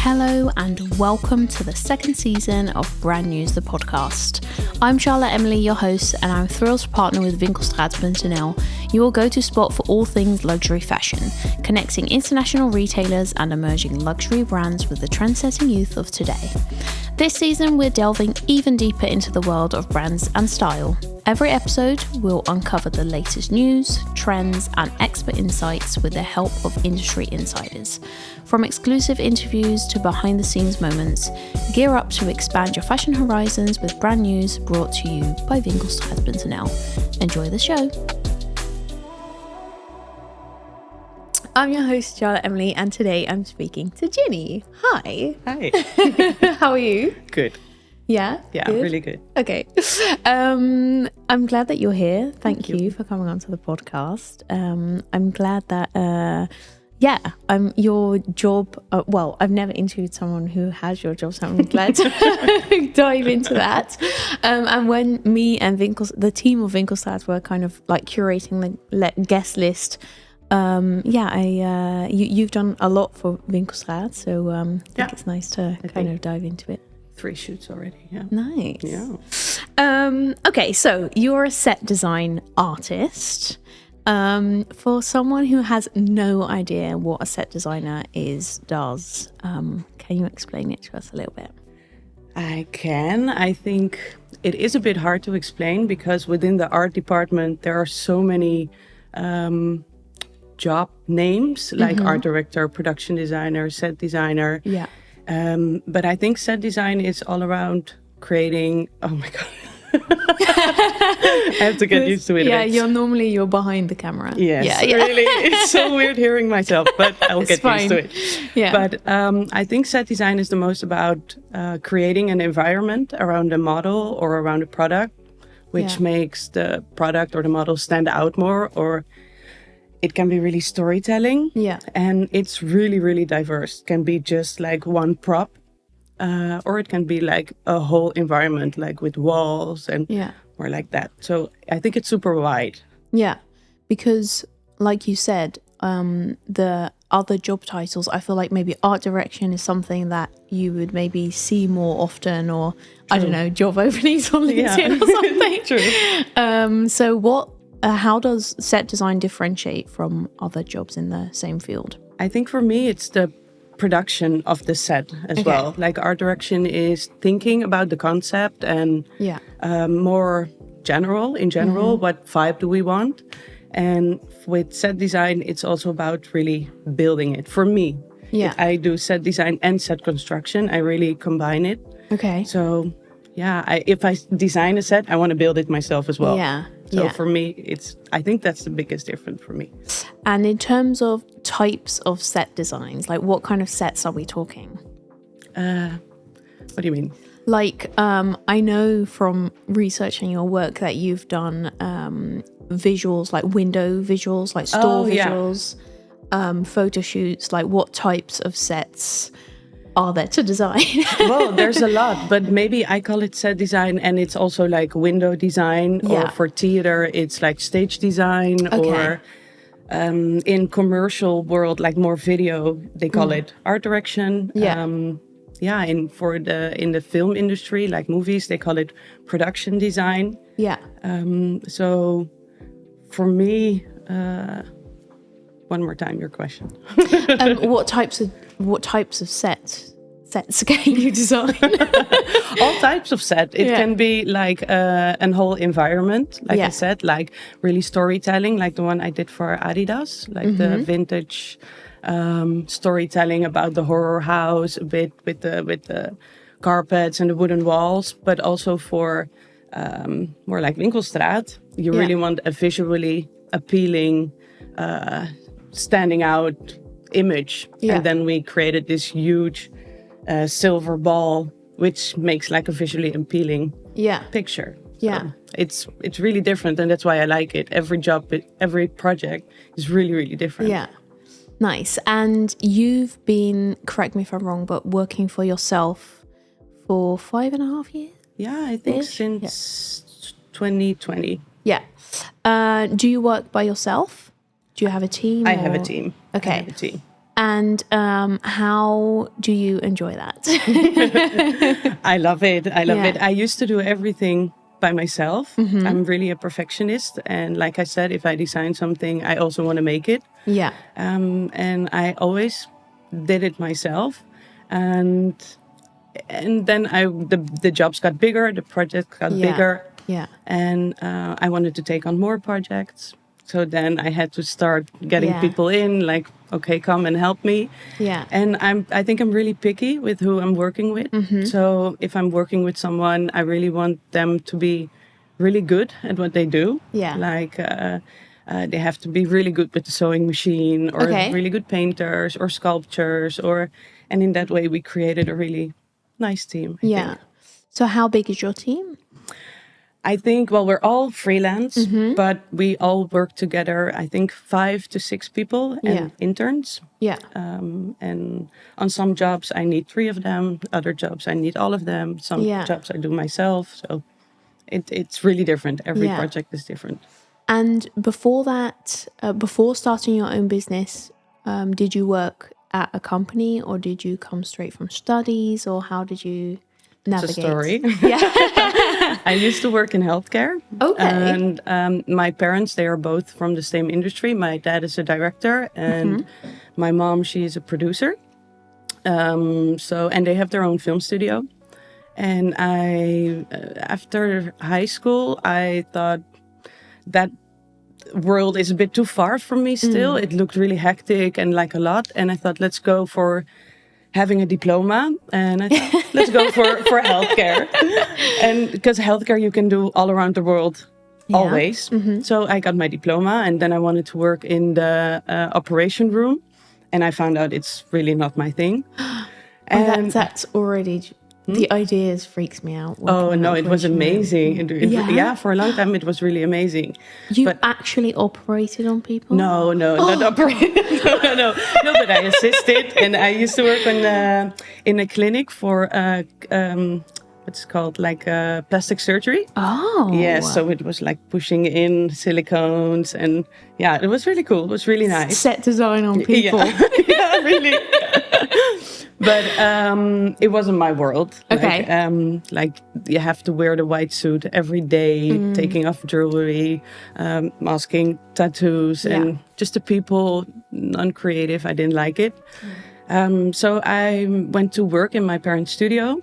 Hello and welcome to the second season of Brand News, the podcast. I'm Charlotte Emily, your host, and I'm thrilled to partner with winkelstraat.nl, your go-to spot for all things luxury fashion, connecting international retailers and emerging luxury brands with the trend-setting youth of today. This season, we're delving even deeper into the world of brands and style. Every episode, we'll uncover the latest news, trends, and expert insights with the help of industry insiders. From exclusive interviews to behind-the-scenes moments, gear up to expand your fashion horizons with Brand News brought to you by winkelstraat.nl. Enjoy the show. I'm your host, Charlotte Emily, and today I'm speaking to Gini. Hi. Hi. How are you? Good. Yeah? Yeah, good? really good. Okay. I'm glad that you're here. Thank you for coming onto the podcast. I'm glad that, your job, I've never interviewed someone who has your job, so I'm glad to dive into that. And when me and the team of Winkelstraat were kind of like curating the guest list, you've done a lot for Winkelstraat, so I think it's nice to kind of dive into it. 3 shoots already, yeah. Nice. Yeah. Okay, so you're a set design artist. For someone who has no idea what a set designer does, can you explain it to us a little bit? I can. I think it is a bit hard to explain because within the art department, there are so many job names like art director, production designer, set designer. Yeah. But I think set design is all around creating. Oh my god, I have to get used to it. Yeah, you're behind the camera. Yes, yeah. Really, it's so weird hearing myself, but I'll get used to it. Yeah. But I think set design is the most about creating an environment around a model or around a product, which makes the product or the model stand out more, or it can be really storytelling. Yeah. And it's really, really diverse. It can be just like one prop, or it can be like a whole environment, like with walls and or like that. So I think it's super wide. Yeah, because like you said, the other job titles, I feel like maybe art direction is something that you would maybe see more often, or I don't know, job openings on LinkedIn or something. True. So how does set design differentiate from other jobs in the same field? I think for me, it's the production of the set as well. Like art direction is thinking about the concept and more in general, what vibe do we want? And with set design, it's also about really building it. For me, I do set design and set construction. I really combine it. Okay. So if I design a set, I want to build it myself as well. Yeah. So for me, I think that's the biggest difference for me. And in terms of types of set designs, like what kind of sets are we talking? What do you mean? Like, I know from researching your work that you've done visuals, like window visuals, like store visuals, photo shoots. Like, what types of sets are there to design? Well, there's a lot, but maybe I call it set design, and it's also like window design, or for theater, it's like stage design, or in commercial world, like more video, they call it art direction. In the film industry, like movies, they call it production design. Yeah. So for me, one more time your question. What types of sets can you design? All types of set. It can be like a whole environment, like I said, like really storytelling, like the one I did for Adidas, like the vintage storytelling about the horror house, a bit with the carpets and the wooden walls, but also for more like Winkelstraat. You really want a visually appealing, standing out image. And then we created this huge silver ball, which makes like a visually appealing picture. So it's really different, and that's why I like it. Every job, every project is really, really different. Yeah. Nice. And you've been, correct me if I'm wrong, but working for yourself for 5.5 years? Yeah, I think since 2020. Yeah. Do you work by yourself? Do you have a team? I have a team. Okay. I have a team. And how do you enjoy that? I love it. I love it. I used to do everything by myself. I'm really a perfectionist. And like I said, if I design something, I also want to make it. Yeah. And I always did it myself. And then the jobs got bigger, the projects got bigger. Yeah. And I wanted to take on more projects. So then I had to start getting people in, like, okay, come and help me. Yeah. And I think I'm really picky with who I'm working with. So if I'm working with someone, I really want them to be really good at what they do. Yeah. Like they have to be really good with the sewing machine, or really good painters or sculptures, and in that way we created a really nice team. I think. So how big is your team? I think, well, we're all freelance, but we all work together. I think 5 to 6 people and interns. Yeah. And on some jobs, I need 3 of them. Other jobs, I need all of them. Some jobs I do myself. So it's really different. Every project is different. And before that, before starting your own business, did you work at a company, or did you come straight from studies, or how did you navigate? It's a story. Yeah. I used to work in healthcare. Okay. And my parents, they are both from the same industry. My dad is a director, and my mom, she is a producer. And they have their own film studio. And after high school, I thought that world is a bit too far from me still. It looked really hectic and like a lot. And I thought, let's go for having a diploma, and I thought, let's go for healthcare. And because healthcare you can do all around the world, always. So I got my diploma, and then I wanted to work in the operation room, and I found out it's really not my thing. And that's already... The ideas freaks me out. Oh, no, it was amazing. For a long time it was really amazing. You actually operated on people? No, not operated. No, but I assisted. And I used to work in a clinic for, what's it called, like plastic surgery. Oh. Yes, so it was like pushing in silicones. And yeah, it was really cool. It was really nice. Set design on people. Yeah, really. But it wasn't my world. Okay. Like you have to wear the white suit every day, taking off jewelry, masking tattoos, and just the people, non-creative. I didn't like it. So I went to work in my parents' studio.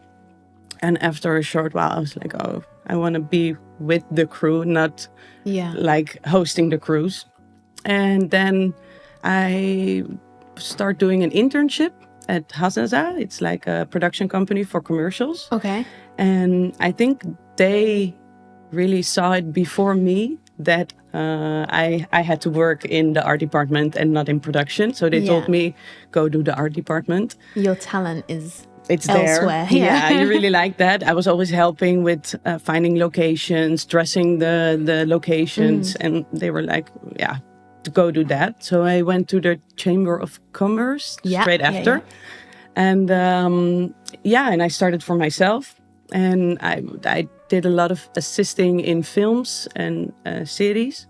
And after a short while, I was like, oh, I want to be with the crew, not like hosting the crews. And then I start doing an internship at Hazaza. It's like a production company for commercials. Okay. And I think they really saw it before me that I had to work in the art department and not in production. So they told me, go do the art department. Your talent is it's elsewhere. There. Yeah, I really like that. I was always helping with finding locations, dressing the locations. And they were like, to go do that. So I went to the Chamber of Commerce straight after. And and I started for myself. And I did a lot of assisting in films and series.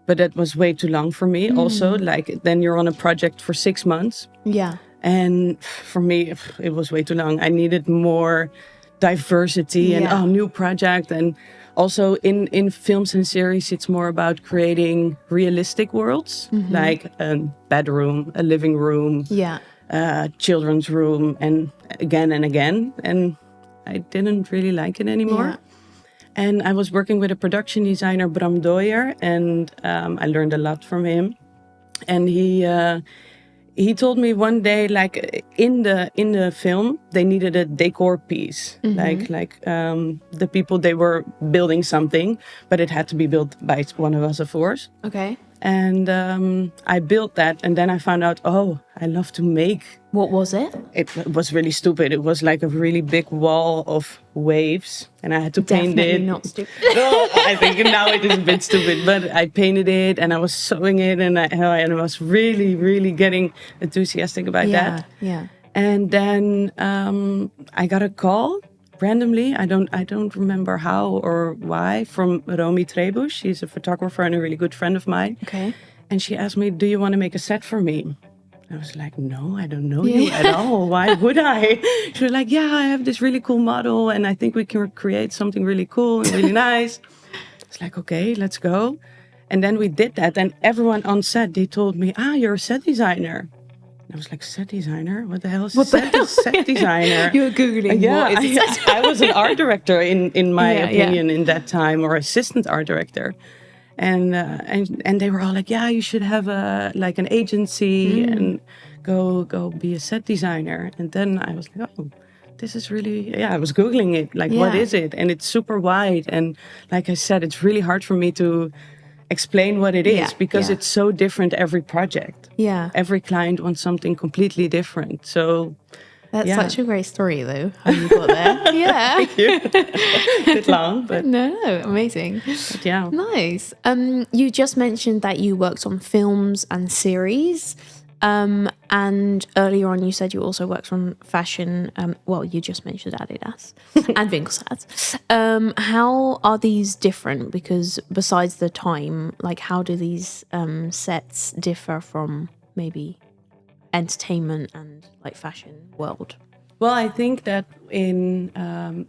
But that was way too long for me also. Like then you're on a project for 6 months. Yeah. And for me, it was way too long. I needed more diversity and new project. And also in films and series, it's more about creating realistic worlds, like a bedroom, a living room, children's room, and again. And I didn't really like it anymore. Yeah. And I was working with a production designer, Bram Doyer, and I learned a lot from him. And he told me one day, like in the film, they needed a decor piece, like the people, they were building something, but it had to be built by one of us, of course. Okay. And I built that, and then I found out, oh, I love to make. What was it? It was really stupid. It was like a really big wall of waves, and I had to paint it. Definitely not stupid. No, I think now it is a bit stupid, but I painted it, and I was sewing it, and I was really, really getting enthusiastic about that. Yeah. And then I got a call randomly. I don't remember how or why, from Romy Trebush. She's a photographer and a really good friend of mine. Okay. And she asked me, "Do you want to make a set for me?" I was like, no, I don't know you at all. Why would I? She was like, yeah, I have this really cool model and I think we can create something really cool and really nice. It's like, okay, let's go. And then we did that. And everyone on set, they told me, you're a set designer. And I was like, set designer? What the hell is set designer? You were Googling what is it? I was an art director in my opinion in that time, or assistant art director. And they were all like, yeah, you should have an agency and go be a set designer. And then I was like, oh, this is really, I was Googling it. Like, what is it? And it's super wide. And like I said, it's really hard for me to explain what it is because it's so different every project. Yeah. Every client wants something completely different. So that's such a great story, though, how you got there. Yeah. Thank you. A bit long, but... No, amazing. But yeah. Nice. You just mentioned that you worked on films and series. And earlier on, you said you also worked on fashion. Well, you just mentioned Adidas and Winkelstraat. How are these different? Because besides the time, like, how do these sets differ from maybe entertainment and like fashion world? Well, I think that in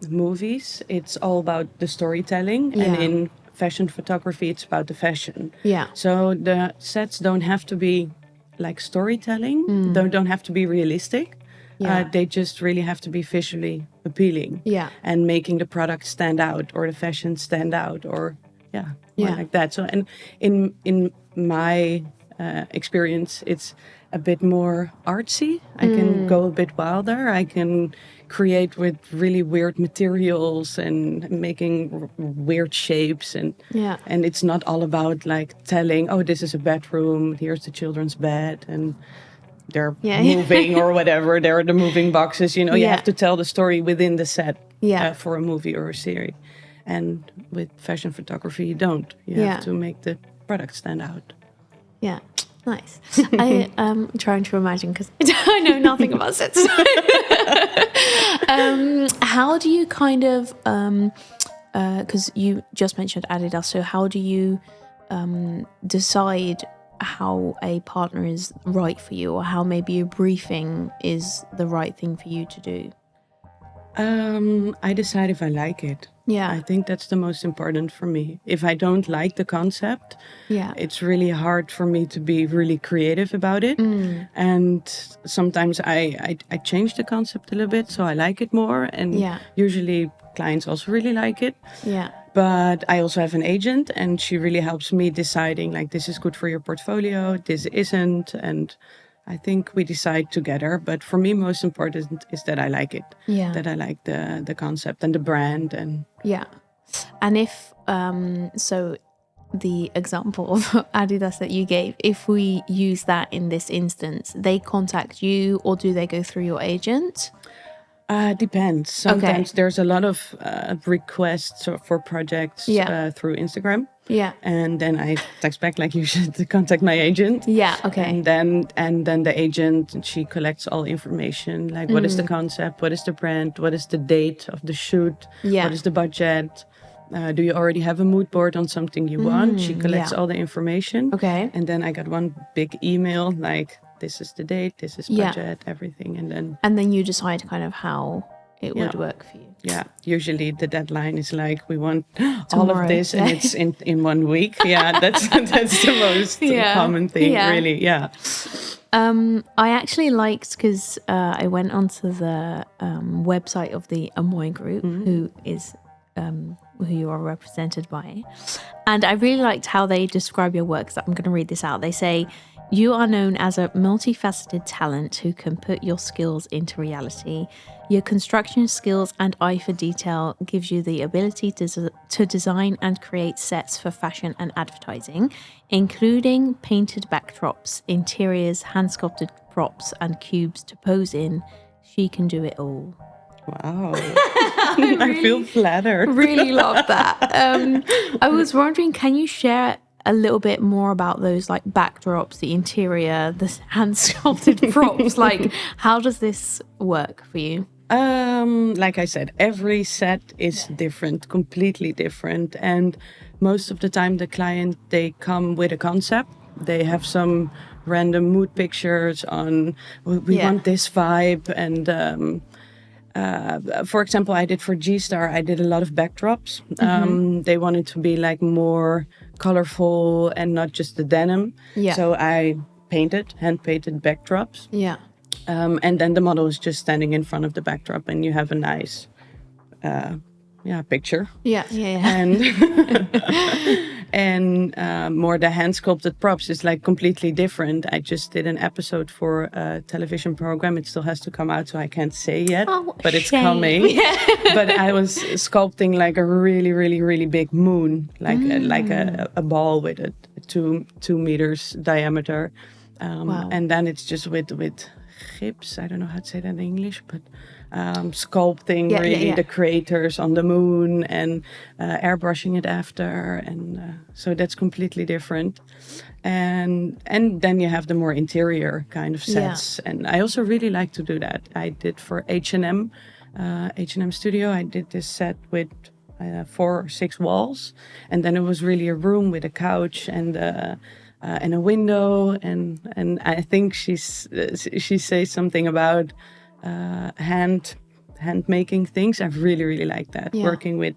movies, it's all about the storytelling, and in fashion photography, it's about the fashion. Yeah. So the sets don't have to be like storytelling. They don't have to be realistic. They just really have to be visually appealing. Yeah. And making the product stand out or the fashion stand out, or like that. So, and in my experience, it's a bit more artsy. I can go a bit wilder. I can create with really weird materials and making weird shapes, and it's not all about like telling, oh, this is a bedroom, here's the children's bed, and they're moving or whatever. There are the moving boxes. You know, you have to tell the story within the set for a movie or a series. And with fashion photography, you don't. You have to make the product stand out. Yeah. Nice. I am trying to imagine because I know nothing about sets. How do you kind of, because you just mentioned Adidas, so how do you decide how a partner is right for you, or how maybe a briefing is the right thing for you to do? I decide if I like it. Yeah. I think that's the most important for me. If I don't like the concept, it's really hard for me to be really creative about it. And sometimes I change the concept a little bit so I like it more. And usually clients also really like it. Yeah. But I also have an agent, and she really helps me deciding, like, this is good for your portfolio, this isn't. And I think we decide together, but for me, most important is that I like it. Yeah. That I like the concept and the brand. And and if so, the example of Adidas that you gave, if we use that in this instance, they contact you, or do they go through your agent? Depends. Sometimes there's a lot of requests for projects through Instagram. Yeah. And then I text back, like, you should contact my agent. Yeah, okay. And then the agent, she collects all information, like what is the concept, what is the brand, what is the date of the shoot, what is the budget, do you already have a mood board on something you want? She collects all the information. Okay. And then I got one big email, like, this is the date, this is budget, everything. And then you decide kind of how it would work for you. Yeah, usually the deadline is like, we want all of this, and it's in 1 week. Yeah, that's the most common thing, really. Yeah. I actually liked, because I went onto the website of the Amoy Group, who is who you are represented by, and I really liked how they describe your work. So I'm going to read this out. They say, you are known as a multifaceted talent who can put your skills into reality. Your construction skills and eye for detail gives you the ability to design and create sets for fashion and advertising, including painted backdrops, interiors, hand-sculpted props, and cubes to pose in. She can do it all. Wow. I feel flattered. Really love that. I was wondering, can you share a little bit more about those, like, backdrops, the interior, the hand-sculpted props? Like, how does this work for you? Like I said, every set is different, completely different. And most of the time the client, they come with a concept. They have some random mood pictures on, we want this vibe. And for example, I did for G-Star, I did a lot of backdrops. They wanted to be like more colorful and not just the denim. Yeah. So I hand-painted backdrops. Yeah. And then the model is just standing in front of the backdrop and you have a nice picture. Yeah. And more the hand sculpted props is like completely different. I just did an episode for a television program. It still has to come out, so I can't say yet, but it's coming. But I was sculpting like a really, really, really big moon, like a ball with a 2 meters diameter. And then it's just with gips. I don't know how to say that in English, but sculpting the craters on the moon and airbrushing it after, and so that's completely different. And then you have the more interior kind of sets, and I also really like to do that. I did for H&M Studio. I did this set with 4 or 6 walls, and then it was really a room with a couch and a window, and I think she says something about hand making things. I really like that, working with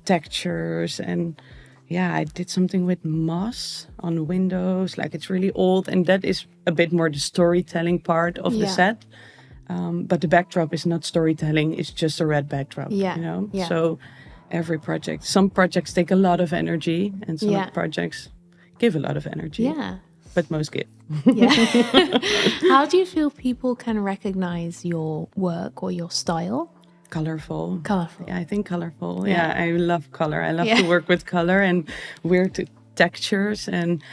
textures. And I did something with moss on windows, like it's really old, and that is a bit more the storytelling part of the set. But the backdrop is not storytelling, it's just a red backdrop. So every project, some projects take a lot of energy and some projects give a lot of energy, but most give. How do you feel people can recognize your work or your style? Colorful. Yeah, I think colorful. I love color. I love to work with color and weird textures. And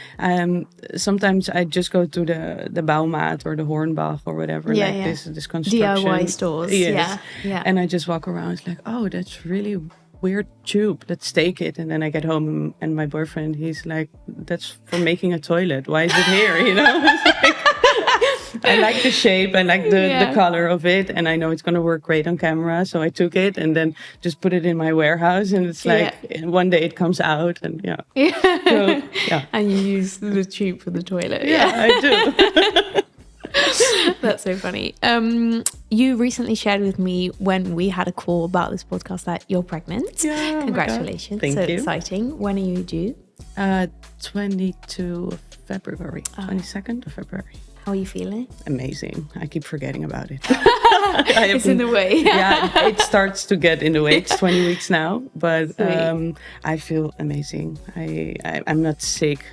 sometimes I just go to the Baumat or the Hornbach or whatever, this construction DIY stores. And I just walk around. It's like, oh, that's really weird tube, let's take it. And then I get home and my boyfriend, he's like, that's for making a toilet, why is it here? It's like, I like the shape, I like the color of it, and I know it's going to work great on camera, so I took it and then just put it in my warehouse, and it's like one day it comes out, and and you use the tube for the toilet. I do. That's so funny. You recently shared with me when we had a call about this podcast that you're pregnant. Congratulations. Thank you. Exciting. When are you due? 22 of February. 22nd of February. How are you feeling? Amazing. I keep forgetting about it. It's in the way. It starts to get in the way. It's 20 weeks now, but I feel amazing. I'm not sick.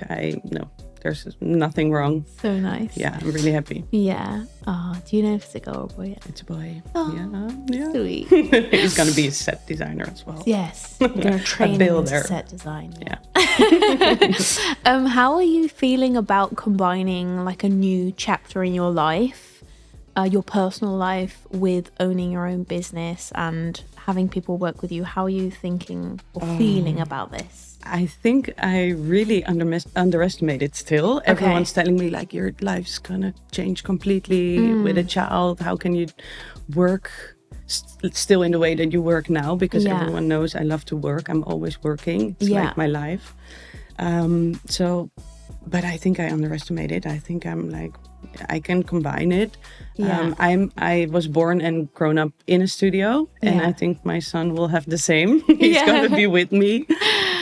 There's nothing wrong. So nice. Yeah, I'm really happy. Yeah. Do you know if it's a girl or a boy yet? It's a boy. Oh, yeah. Sweet. He's going to be a set designer as well. Yes. You're going to train him as a set design. How are you feeling about combining like a new chapter in your life, your personal life, with owning your own business and having people work with you? How are you thinking or feeling about this? I think I really underestimate it still. Everyone's telling me like your life's gonna change completely with a child. How can you work still in the way that you work now? Because everyone knows I love to work. I'm always working. It's like my life. But I think I underestimate it. I think I'm like, I can combine it. I was born and grown up in a studio, and I think my son will have the same. He's going to be with me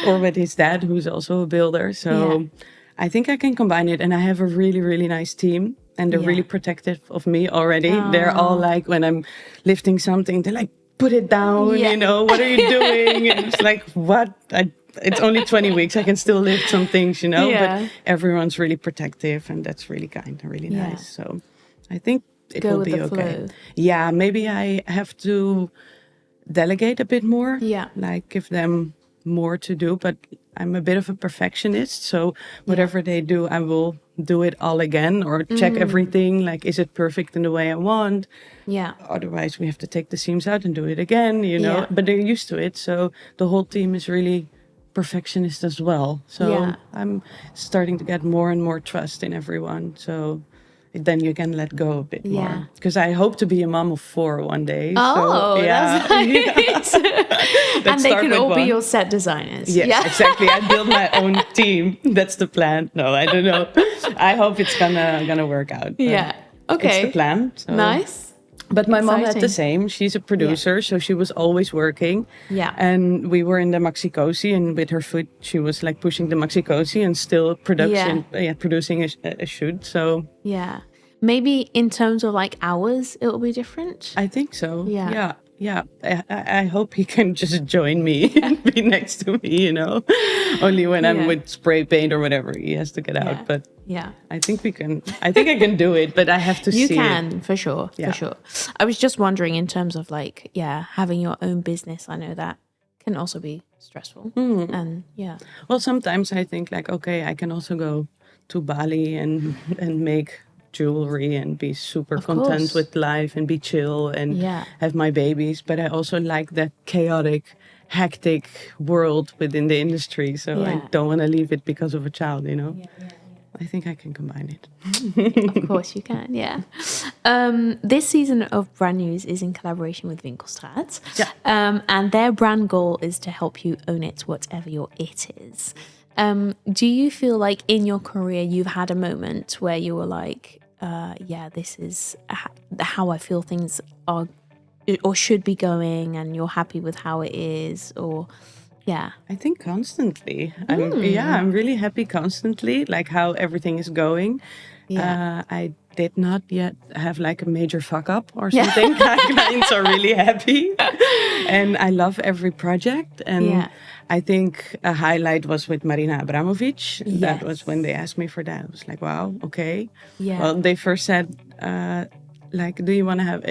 or with his dad, who's also a builder. So I think I can combine it, and I have a really, really nice team, and they're really protective of me already. They're all like, when I'm lifting something, they're like, put it down, what are you doing? And it's like, what? It's only 20 weeks. I can still lift some things, but everyone's really protective, and that's really kind and really nice. So I think it will be okay. Yeah, maybe I have to delegate a bit more. Like give them more to do, but I'm a bit of a perfectionist. So whatever they do, I will do it all again or check everything. Like, is it perfect in the way I want? Otherwise, we have to take the seams out and do it again, But they're used to it. So the whole team is really perfectionist as well. So I'm starting to get more and more trust in everyone. So then you can let go a bit more. Because I hope to be a mom of 4 one day. Oh, so, yeah. that's nice. And they can all be your set designers. Yes, exactly. I build my own team. That's the plan. No, I don't know. I hope it's gonna work out. Yeah. Okay. It's the plan. So. Nice. But my mom had the same. She's a producer, so she was always working. Yeah. And we were in the maxi-cosi, and with her foot, she was like pushing the maxi-cosi and still producing a shoot. So yeah, maybe in terms of like hours, it will be different. I think so. Yeah. Yeah. I hope he can just join me and be next to me, you know. Only when I'm with spray paint or whatever, he has to get out. But yeah, I think we can. I think I can do it, but I have to see it. You can, for sure. For sure. I was just wondering in terms of like, having your own business. I know that can also be stressful. And Well, sometimes I think like, okay, I can also go to Bali and make jewelry and be super content with life and be chill and have my babies. But I also like that chaotic, hectic world within the industry. So I don't want to leave it because of a child, you know. I think I can combine it. Of course you can, yeah. This season of Brand News is in collaboration with Winkelstraat. Yeah. And their brand goal is to help you own it, whatever your it is. Do you feel like in your career you've had a moment where you were like, this is how I feel things are or should be going, and you're happy with how it is, or... Yeah, I think constantly. I'm really happy constantly, like how everything is going. Yeah. I did not yet have like a major fuck up or something. Clients are really happy, and I love every project. And I think a highlight was with Marina Abramovic. Yes. That was when they asked me for that. I was like, wow, okay. Yeah. Well, they first said, like, do you want to have?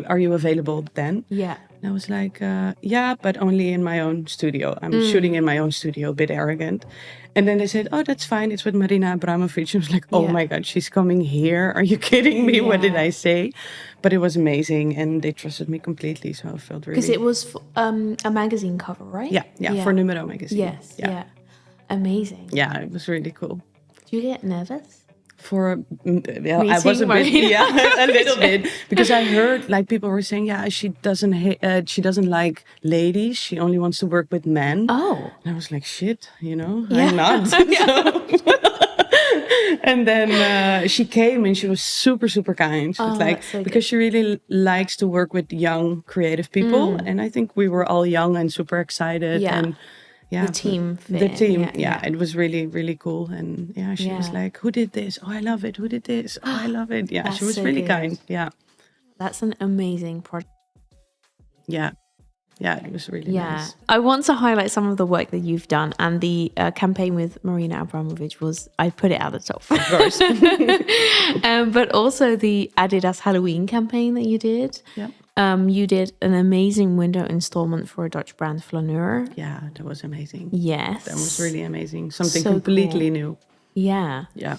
Are you available then? Yeah. And I was like, but only in my own studio. I'm shooting in my own studio, a bit arrogant. And then they said, oh, that's fine. It's with Marina Abramovic. I was like, oh my God, she's coming here. Are you kidding me? What did I say? But it was amazing. And they trusted me completely. So I felt really... Because it was a magazine cover, right? Yeah, for Numero magazine. Yes, yeah. Amazing. Yeah, it was really cool. Do you get nervous? I was a bit, a little bit, because I heard like people were saying, she doesn't like ladies. She only wants to work with men. Oh, and I was like, shit, you know, I'm not. And then she came and she was super, super kind. She was like, so because she really likes to work with young creative people, and I think we were all young and super excited and. Yeah, the team. It was really, really cool. And she was like, who did this? Oh, I love it. Who did this? Oh, I love it. Yeah, she was so really kind. Yeah. That's an amazing project. Yeah. Yeah, it was really nice. I want to highlight some of the work that you've done, and the campaign with Marina Abramovic was, I put it at the top. Of course. But also the Adidas Halloween campaign that you did. Yeah. You did an amazing window installment for a Dutch brand, Flaneur. Yeah, that was amazing. Yes. That was really amazing. Something so completely new. Yeah. Yeah.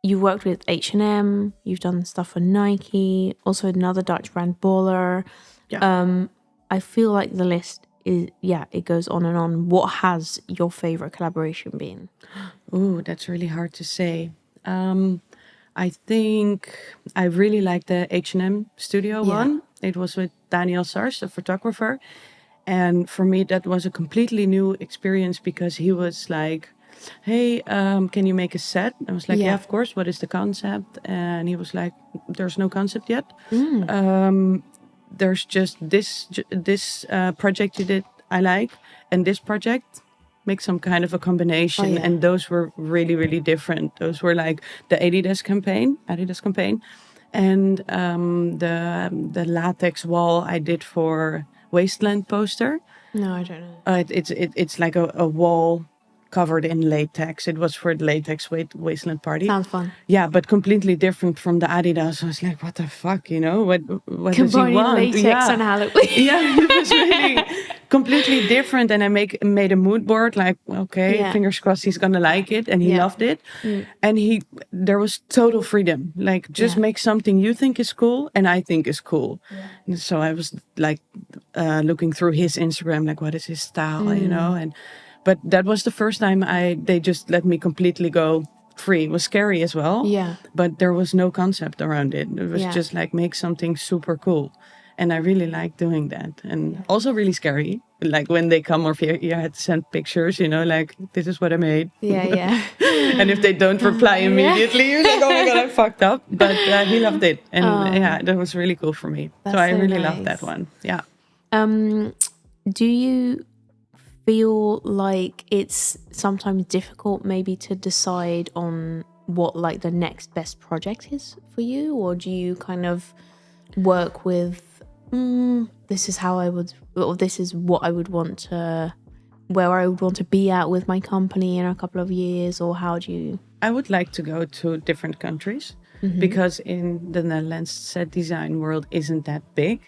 You worked with H&M. You've done stuff for Nike. Also another Dutch brand, Baller. Yeah. I feel like the list is, it goes on and on. What has your favorite collaboration been? Oh, that's really hard to say. I think I really liked the H&M studio one. It was with Daniel Sars, the photographer. And for me, that was a completely new experience because he was like, hey, can you make a set? I was like, yeah, of course. What is the concept? And he was like, there's no concept yet. There's just this project you did I like, and this project, make some kind of a combination. And those were really, really different. Those were like the Adidas campaign, and the latex wall I did for Wasteland poster. No, I don't know. It's like a wall covered in latex. It was for the latex Wasteland party. Sounds fun. Yeah, but completely different from the Adidas. I was like, what the fuck, you know? What does he want? Latex and Halloween. Yeah, it was really completely different. And I made a mood board, like, okay, fingers crossed he's gonna like it. And he loved it. And there was total freedom. Like, just make something you think is cool and I think is cool. And so I was like looking through his Instagram, like, what is his style, you know? But that was the first time they just let me completely go free. It was scary as well. Yeah. But there was no concept around it. It was just like make something super cool. And I really like doing that. And also really scary. Like when they come over here, you had to send pictures, you know, like this is what I made. Yeah. And if they don't reply immediately, you're like, oh my God, I fucked up. But he loved it. And that was really cool for me. So I really loved that one. Yeah. Do you feel like it's sometimes difficult maybe to decide on what like the next best project is for you? Or do you kind of work with this is how I would, or this is what I would want to, where I would want to be at with my company in a couple of years, or how do you? I would like to go to different countries because in the Netherlands, set design world isn't that big.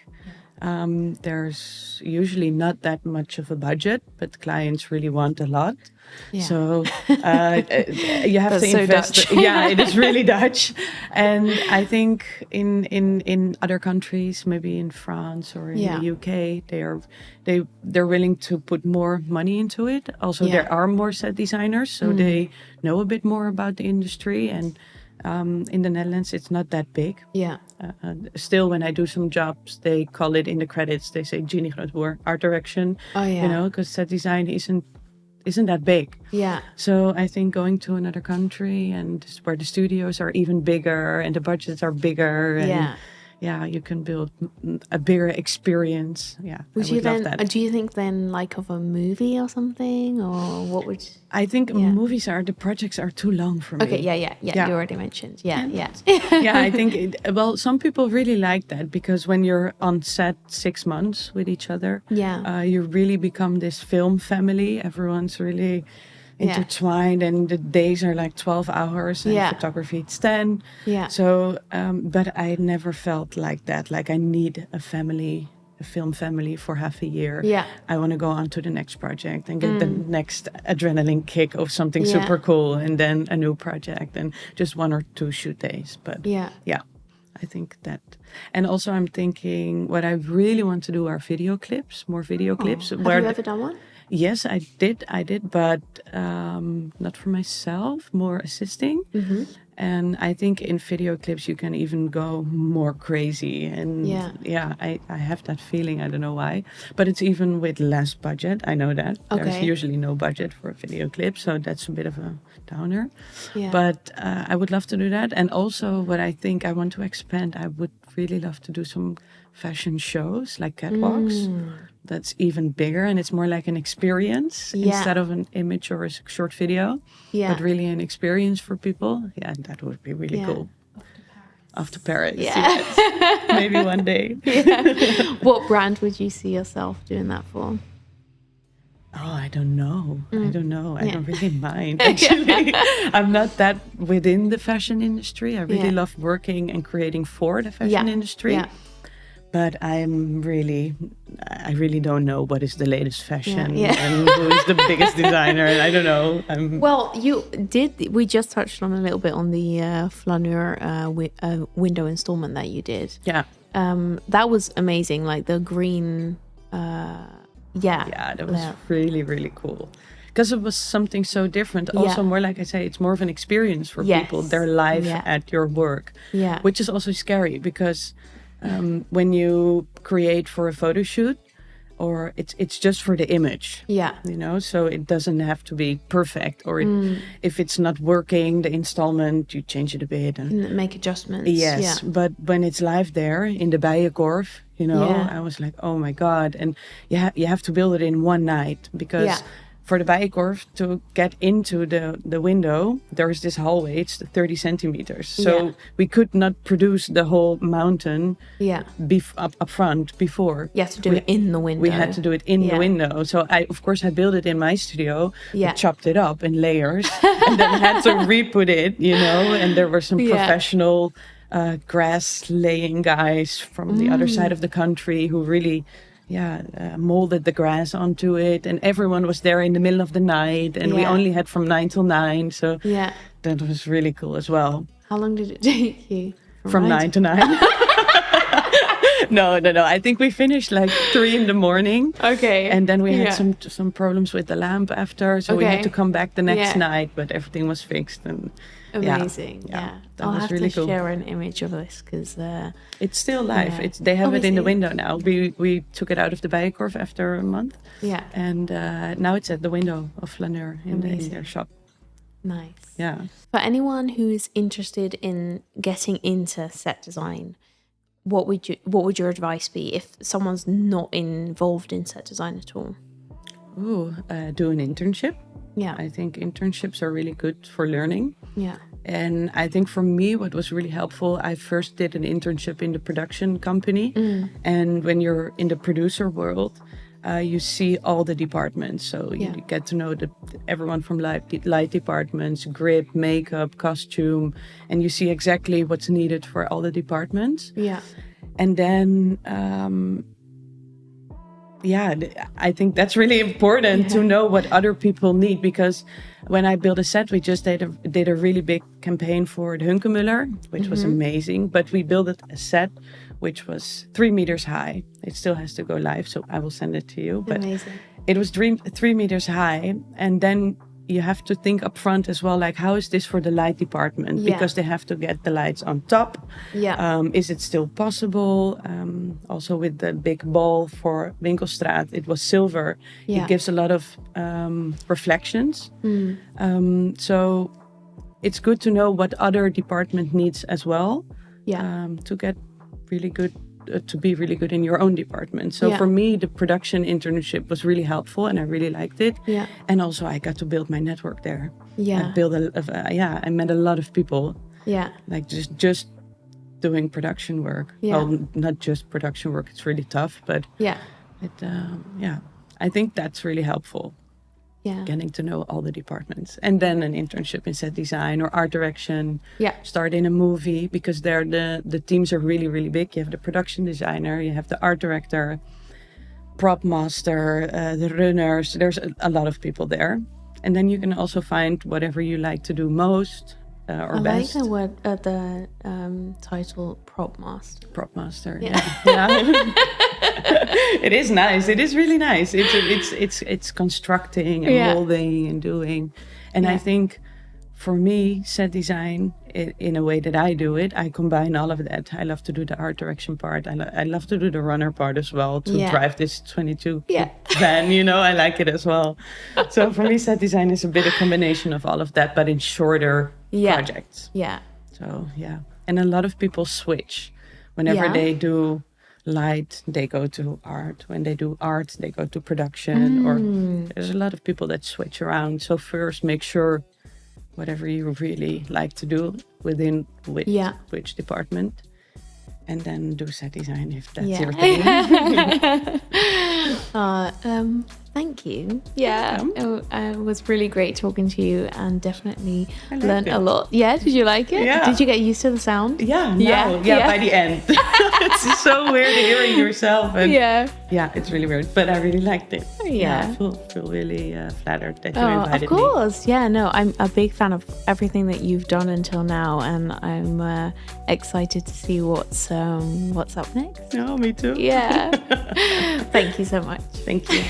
There's usually not that much of a budget, but clients really want a lot. Yeah. So you have to invest. Dutch. Yeah, it is really Dutch. And I think in other countries, maybe in France or in the UK, they're willing to put more money into it. Also, there are more set designers, so they know a bit more about the industry. And in the Netherlands, it's not that big. Yeah. Still, when I do some jobs, they call it in the credits. They say Gini Grootboer, art direction. Oh yeah. You know, because set design isn't that big. Yeah. So I think going to another country and where the studios are even bigger and the budgets are bigger. And you can build a bigger experience. Yeah, would you love that. Do you think then like of a movie or something, or what would? I think movies the projects are too long for me. Okay, yeah. You already mentioned. Yeah. I think some people really like that because when you're on set 6 months with each other, you really become this film family. Everyone's really intertwined and the days are like 12 hours and photography it's 10. So but I never felt like that, like I need a film family for half a year. I want to go on to the next project and get the next adrenaline kick of something super cool, and then a new project and just 1 or 2 shoot days. But I think that. And also I'm thinking what I really want to do are more video clips. Have you ever done one? Yes, I did, but not for myself, more assisting. And I think in video clips you can even go more crazy. And I have that feeling, I don't know why. But it's even with less budget, I know that. Okay. There's usually no budget for a video clip, so that's a bit of a downer. But I would love to do that. And also what I think I want to expand, I would really love to do some fashion shows, like catwalks. That's even bigger and it's more like an experience instead of an image or a short video, but really an experience for people. Yeah, that would be really cool. Off to Paris. Yes. Maybe one day. What brand would you see yourself doing that for? Oh, I don't know. I don't really mind, actually. I'm not that within the fashion industry. I really love working and creating for the fashion industry. But I really don't know what is the latest fashion and who is the biggest designer. I don't know. Well, we just touched on a little bit on the flaneur window installment that you did. Yeah. That was amazing. Like the green. That was really, really cool. Because it was something so different. Also, more like I say, it's more of an experience for people. They're live at your work. Yeah. Which is also scary because when you create for a photo shoot, or it's just for the image. Yeah. You know, so it doesn't have to be perfect. Or if it's not working, the installment, you change it a bit. And make adjustments. Yes. Yeah. But when it's live there in the Bijenkorf, you know, I was like, oh my God. And you have to build it in one night because for the Bijenkorf to get into the window, there's this hallway, it's 30 centimeters. So we could not produce the whole mountain up front before. You have to do it in the window. We had to do it in the window. So I built it in my studio, chopped it up in layers, and then had to re-put it, you know, and there were some professional grass laying guys from the other side of the country who really molded the grass onto it, and everyone was there in the middle of the night, and we only had from 9 till 9, so that was really cool as well. How long did it take you? From 9 to 9. No. I think we finished like 3 a.m. Okay. And then we had some problems with the lamp after, so we had to come back the next night, but everything was fixed. And amazing. Yeah. That I'll was have really to cool. share an image of this because it's still live. They have it in the window now. We took it out of the Bijenkorf after a month. Yeah. And now it's at the window of Flaneur in their shop. Nice. Yeah. For anyone who's interested in getting into set design, what would your advice be if someone's not involved in set design at all? Do an internship. Yeah. I think internships are really good for learning. Yeah. And I think for me, what was really helpful, I first did an internship in the production company. And when you're in the producer world, you see all the departments. So you get to know everyone from light departments, grip, makeup, costume, and you see exactly what's needed for all the departments. Yeah. And then, I think that's really important to know what other people need, because when I built a set, we just did a really big campaign for the Hunkemuller, which was amazing. But we built a set which was 3 meters high. It still has to go live, so I will send it to you. But amazing. It was 3 meters high, and then you have to think up front as well, like, how is this for the light department? Because they have to get the lights on top. Yeah. Is it still possible? Also with the big ball for Winkelstraat, it was silver. Yeah. It gives a lot of reflections. So it's good to know what other department needs as well. Yeah. To get really good. To be really good in your own department. So for me, the production internship was really helpful, and I really liked it. Yeah. And also, I got to build my network there. Yeah. I met a lot of people. Yeah. Like just doing production work. Yeah. Well, not just production work. It's really tough, but I think that's really helpful. Yeah. Getting to know all the departments, and then an internship in set design or art direction. Yeah. Start in a movie, because there the teams are really, really big. You have the production designer, you have the art director, prop master, the runners. There's a lot of people there, and then you can also find whatever you like to do most or best. I like the word, the title prop master. Prop master. Yeah. It is nice. It is really nice. It's constructing and molding and doing. And I think for me, set design, in a way that I do it, I combine all of that. I love to do the art direction part. I love to do the runner part as well, to drive this 22 van, I like it as well. So for me, set design is a bit a combination of all of that, but in shorter projects. Yeah. So, and a lot of people switch. Whenever they do light, they go to art. When they do art, they go to production. Or there's a lot of people that switch around. So first, make sure whatever you really like to do within which department, and then do set design if that's your thing. Thank you. Yeah, it was really great talking to you, and definitely learned a lot. Yeah, did you like it? Yeah. Did you get used to the sound? Yeah, by the end. It's so weird hearing yourself. And it's really weird, but I really liked it. I feel really flattered that you invited me. Of course. Yeah, no, I'm a big fan of everything that you've done until now, and I'm excited to see what's up next. Oh, me too. Yeah. Thank you so much. Thank you.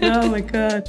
Oh my God.